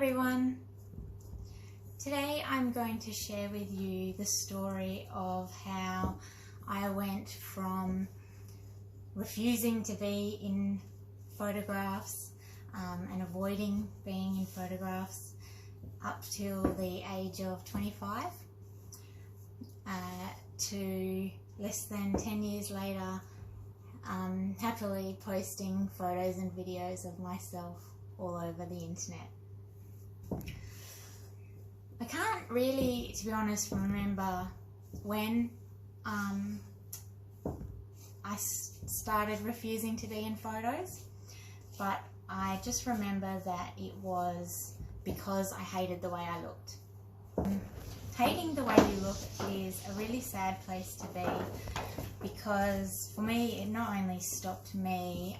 everyone. Today I'm going to share with you the story of how I went from refusing to be in photographs and avoiding being in photographs up till the age of 25 to less than 10 years later happily posting photos and videos of myself all over the internet. I can't really, to be honest, remember when I started refusing to be in photos, but I just remember that it was because I hated the way I looked. Hating the way you look is a really sad place to be, because for me it not only stopped me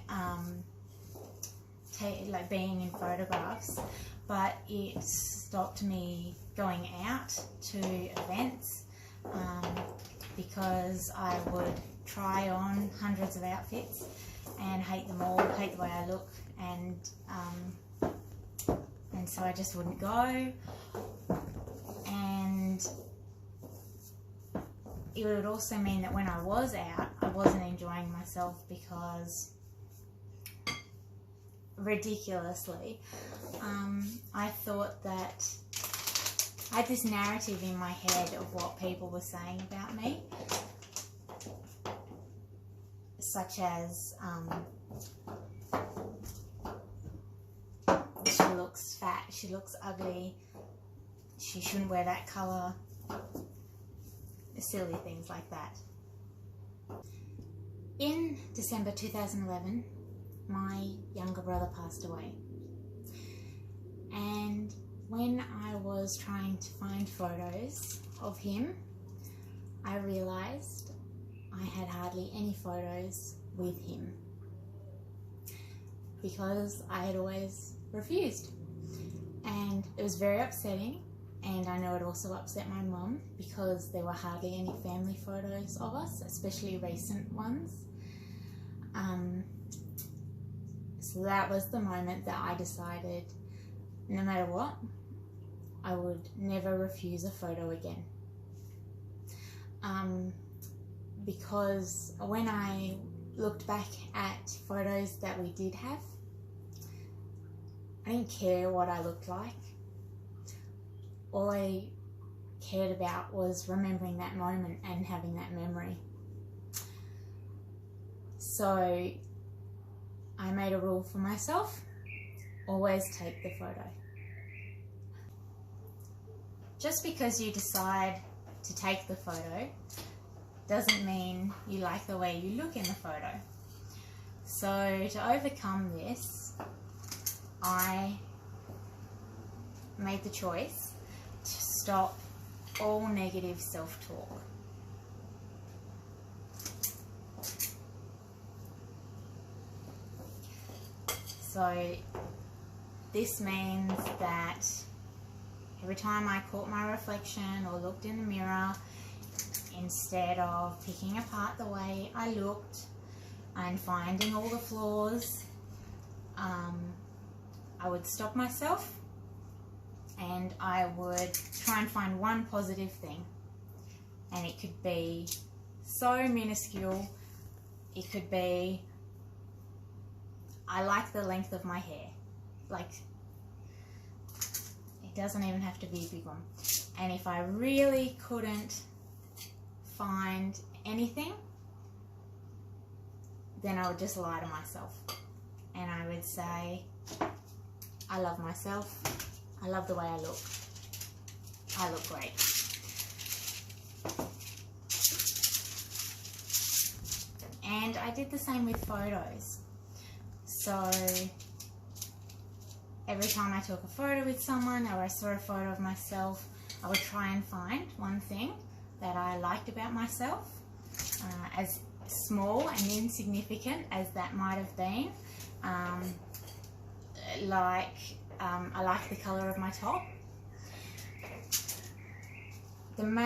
being in photographs, but it stopped me going out to events because I would try on hundreds of outfits and hate them all, hate the way I look, and so I just wouldn't go. And it would also mean that when I was out, I wasn't enjoying myself because, ridiculously, I thought that I had this narrative in my head of what people were saying about me, such as she looks fat, she looks ugly, she shouldn't wear that colour, silly things like that. In December 2011, my younger brother passed away, and when I was trying to find photos of him, I realised I had hardly any photos with him because I had always refused, and it was very upsetting. And I know it also upset my mum because there were hardly any family photos of us, especially recent ones. So that was the moment that I decided, no matter what, I would never refuse a photo again. Because when I looked back at photos that we did have, I didn't care what I looked like. All I cared about was remembering that moment and having that memory. So I made a rule for myself: always take the photo. Just because you decide to take the photo doesn't mean you like the way you look in the photo. So to overcome this, I made the choice to stop all negative self-talk. So this means that every time I caught my reflection or looked in the mirror, instead of picking apart the way I looked and finding all the flaws, I would stop myself and I would try and find one positive thing. And it could be so minuscule. It could be, I like the length of my hair. Like, it doesn't even have to be a big one. And if I really couldn't find anything, then I would just lie to myself. And I would say, I love myself. I love the way I look. I look great. And I did the same with photos. So every time I took a photo with someone or I saw a photo of myself, I would try and find one thing that I liked about myself, as small and insignificant as that might have been. I like the colour of my top. And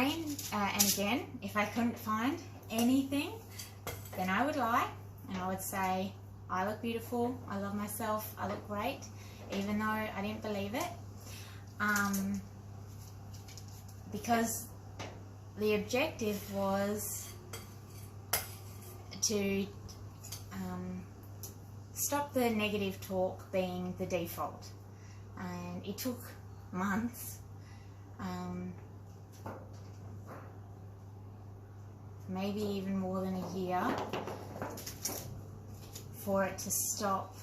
again, if I couldn't find anything, then I would lie and I would say, I look beautiful, I love myself, I look great, even though I didn't believe it. because the objective was to stop the negative talk being the default, and it took months, maybe even more than a year, for it to stop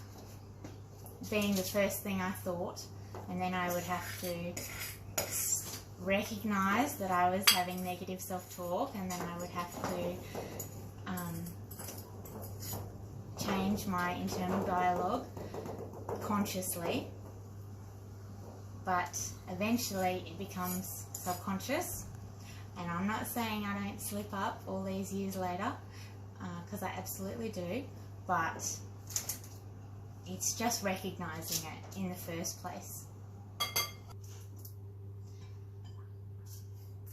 being the first thing I thought, and then I would have to recognize that I was having negative self-talk, and then I would have to change my internal dialogue consciously, but eventually it becomes subconscious. And I'm not saying I don't slip up all these years later, because I absolutely do, but it's just recognizing it in the first place.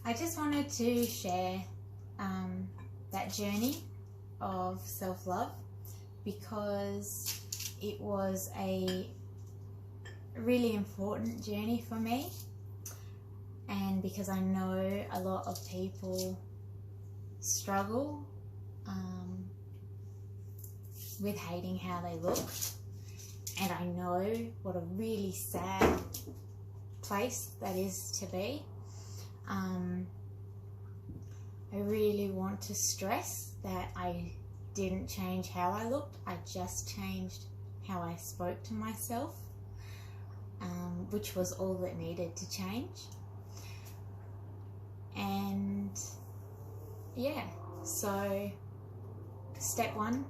I just wanted to share that journey of self-love, because it was a really important journey for me, and because I know a lot of people struggle with hating how they look, and I know what a really sad place that is to be. I really want to stress that I didn't change how I looked, I just changed how I spoke to myself, which was all that needed to change. And yeah, so step one,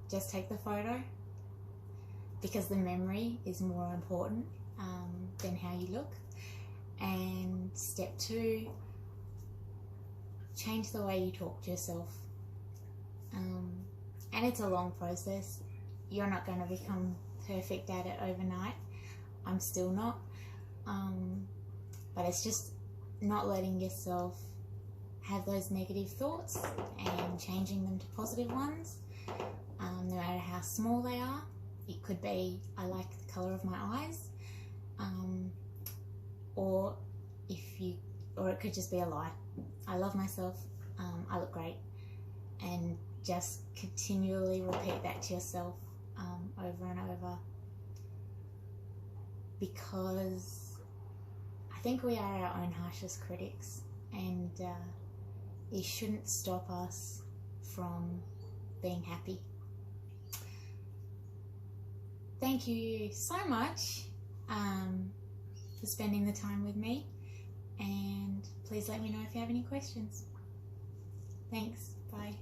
just take the photo, because the memory is more important than how you look. And step two, change the way you talk to yourself. And it's a long process. You're not going to become perfect at it overnight. I'm still not. But it's just not letting yourself have those negative thoughts and changing them to positive ones, no matter how small they are. It could be, I like the colour of my eyes, or it could just be a lie. I love myself, I look great, and just continually repeat that to yourself over and over, because I think we are our own harshest critics, and it shouldn't stop us from being happy. Thank you so much for spending the time with me, and please let me know if you have any questions. Thanks, bye.